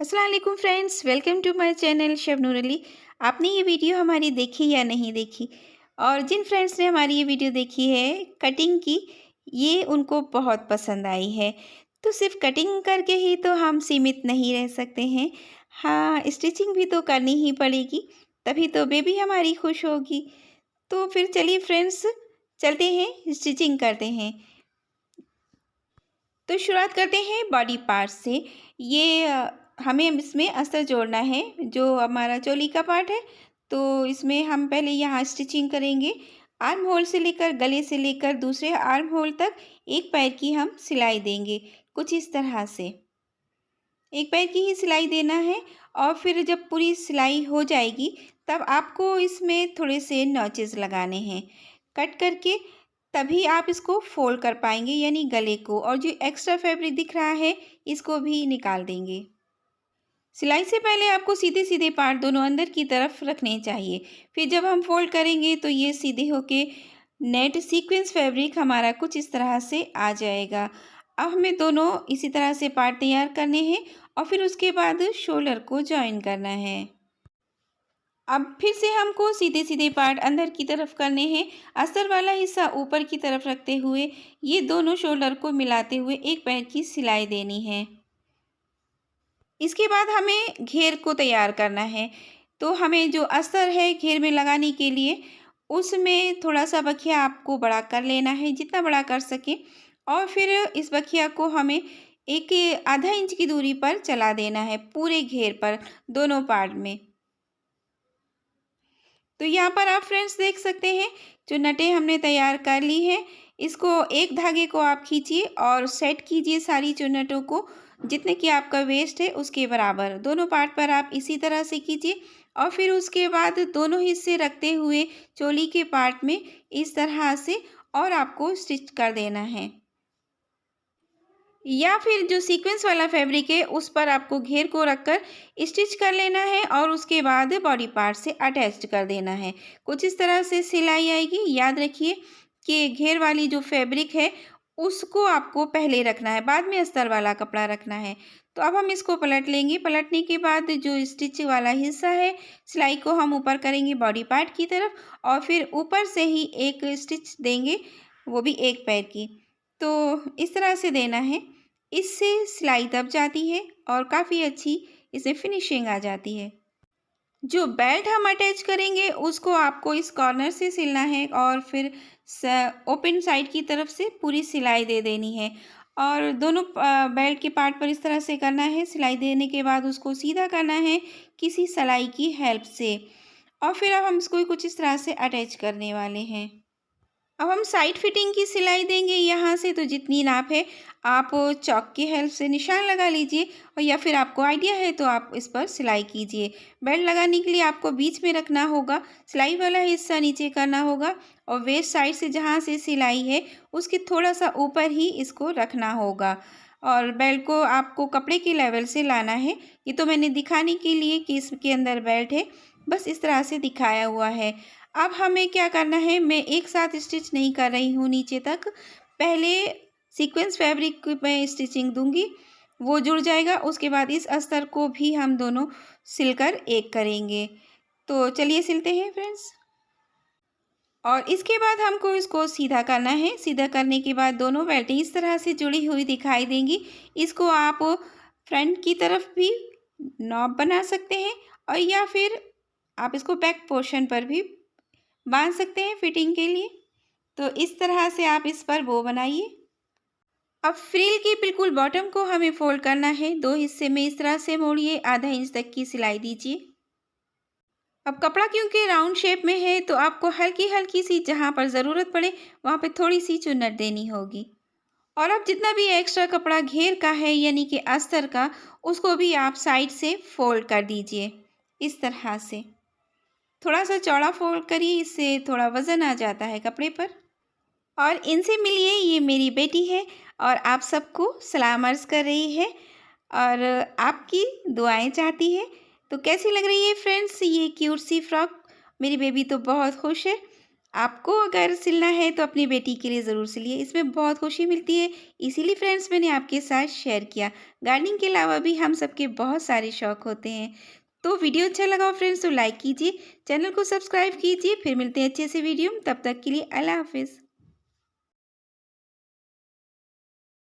अस्सलाम वालेकुम friends, welcome to my channel Shabnoor Ali. आपने ये वीडियो हमारी देखी या नहीं देखी? और जिन फ्रेंड्स ने हमारी ये वीडियो देखी है कटिंग की, ये उनको बहुत पसंद आई है। तो सिर्फ कटिंग करके ही तो हम सीमित नहीं रह सकते हैं। हाँ, स्टिचिंग भी तो करनी ही पड़ेगी, तभी तो बेबी हमारी खुश होगी। तो फिर चलिए फ्रेंड्स, चलते हैं स्टिचिंग करते हैं। तो शुरुआत करते हैं बॉडी पार्ट से। ये हमें इसमें अस्तर जोड़ना है, जो हमारा चोली का पार्ट है। तो इसमें हम पहले यहाँ स्टिचिंग करेंगे। आर्म होल से लेकर गले से लेकर दूसरे आर्म होल तक एक पैर की हम सिलाई देंगे, कुछ इस तरह से। एक पैर की ही सिलाई देना है। और फिर जब पूरी सिलाई हो जाएगी तब आपको इसमें थोड़े से नॉचेस लगाने हैं कट करके, तभी आप इसको फोल्ड कर पाएंगे, यानी गले को। और जो एक्स्ट्रा फैब्रिक दिख रहा है इसको भी निकाल देंगे। सिलाई से पहले आपको सीधे सीधे पार्ट दोनों अंदर की तरफ रखने चाहिए। फिर जब हम फोल्ड करेंगे तो ये सीधे होके नेट सीक्वेंस फैब्रिक हमारा कुछ इस तरह से आ जाएगा। अब हमें दोनों इसी तरह से पार्ट तैयार करने हैं और फिर उसके बाद शोल्डर को जॉइन करना है। अब फिर से हमको सीधे सीधे पार्ट अंदर की तरफ करने हैं। अस्तर वाला हिस्सा ऊपर की तरफ रखते हुए ये दोनों शोल्डर को मिलाते हुए एक पैर की सिलाई देनी है। इसके बाद हमें घेर को तैयार करना है। तो हमें जो अस्तर है घेर में लगाने के लिए, उसमें थोड़ा सा बखिया आपको बड़ा कर लेना है, जितना बड़ा कर सके। और फिर इस बखिया को हमें एक आधा इंच की दूरी पर चला देना है, पूरे घेर पर, दोनों पार्ट में। तो यहाँ पर आप फ्रेंड्स देख सकते हैं जो नटें हमने तैयार कर ली हैं। इसको एक धागे को आप खींचिए और सेट कीजिए सारी चुन्नटों को, जितने कि आपका वेस्ट है उसके बराबर दोनों पार्ट पर आप इसी तरह से कीजिए। और फिर उसके बाद दोनों हिस्से रखते हुए चोली के पार्ट में इस तरह से और आपको स्टिच कर देना है। या फिर जो सीक्वेंस वाला फैब्रिक है उस पर आपको घेर को रखकर स्टिच कर लेना है और उसके बाद बॉडी पार्ट से अटैच कर देना है। कुछ इस तरह से सिलाई आएगी। याद रखिए कि घेर वाली जो फैब्रिक है उसको आपको पहले रखना है, बाद में अस्तर वाला कपड़ा रखना है। तो अब हम इसको पलट लेंगे। पलटने के बाद जो स्टिच वाला हिस्सा है, सिलाई को हम ऊपर करेंगे बॉडी पार्ट की तरफ और फिर ऊपर से ही एक स्टिच देंगे, वो भी एक पैर की। तो इस तरह से देना है। इससे सिलाई दब जाती है और काफ़ी अच्छी इसमें फिनिशिंग आ जाती है। जो बेल्ट हम अटैच करेंगे उसको आपको इस कॉर्नर से सिलना है और फिर ओपन साइड की तरफ से पूरी सिलाई दे देनी है। और दोनों बेल्ट के पार्ट पर इस तरह से करना है। सिलाई देने के बाद उसको सीधा करना है किसी सलाई की हेल्प से। और फिर अब हम इसको कुछ इस तरह से अटैच करने वाले हैं। अब हम साइड फिटिंग की सिलाई देंगे। यहाँ से तो जितनी नाप है आप चॉक की हेल्प से निशान लगा लीजिए, और या फिर आपको आइडिया है तो आप इस पर सिलाई कीजिए। बेल्ट लगाने के लिए आपको बीच में रखना होगा, सिलाई वाला हिस्सा नीचे करना होगा और वेस्ट साइड से जहाँ से सिलाई है उसके थोड़ा सा ऊपर ही इसको रखना होगा। और बेल्ट को आपको कपड़े के लेवल से लाना है। ये तो मैंने दिखाने के लिए कि इसके अंदर बेल्ट है, बस इस तरह से दिखाया हुआ है। अब हमें क्या करना है, मैं एक साथ स्टिच नहीं कर रही हूँ नीचे तक। पहले सीक्वेंस फैब्रिक में स्टिचिंग दूंगी, वो जुड़ जाएगा। उसके बाद इस अस्तर को भी हम दोनों सिलकर एक करेंगे। तो चलिए सिलते हैं फ्रेंड्स। और इसके बाद हमको इसको सीधा करना है। सीधा करने के बाद दोनों बेल्टें इस तरह से जुड़ी हुई दिखाई देंगी। इसको आप फ्रंट की तरफ भी नॉब बना सकते हैं और या फिर आप इसको बैक पोर्शन पर भी बांध सकते हैं फिटिंग के लिए। तो इस तरह से आप इस पर बो बनाइए। अब फ्रिल की बिल्कुल बॉटम को हमें फोल्ड करना है। दो हिस्से में इस तरह से मोड़िए, आधा इंच तक की सिलाई दीजिए। अब कपड़ा क्योंकि राउंड शेप में है तो आपको हल्की हल्की सी जहाँ पर ज़रूरत पड़े वहाँ पे थोड़ी सी चुन्नट देनी होगी। और अब जितना भी एक्स्ट्रा कपड़ा घेर का है यानी कि अस्तर का, उसको भी आप साइड से फोल्ड कर दीजिए इस तरह से। थोड़ा सा चौड़ा फोल्ड करिए, इससे थोड़ा वज़न आ जाता है कपड़े पर। और इनसे मिलिए, ये मेरी बेटी है और आप सबको सलाम अर्ज़ कर रही है और आपकी दुआएं चाहती है। तो कैसी लग रही है फ्रेंड्स ये क्यूट सी फ्रॉक? मेरी बेबी तो बहुत खुश है आपको अगर सिलना है तो अपनी बेटी के लिए ज़रूर सिलिए, इसमें बहुत खुशी मिलती है। इसीलिए फ्रेंड्स मैंने आपके साथ शेयर किया। गार्डनिंग के अलावा भी हम सबके बहुत सारे शौक होते हैं। तो वीडियो अच्छा लगा हो फ्रेंड्स तो लाइक कीजिए, चैनल को सब्सक्राइब कीजिए। फिर मिलते हैं अच्छे से वीडियो में, तब तक के लिए अल्लाह हाफ़िज़।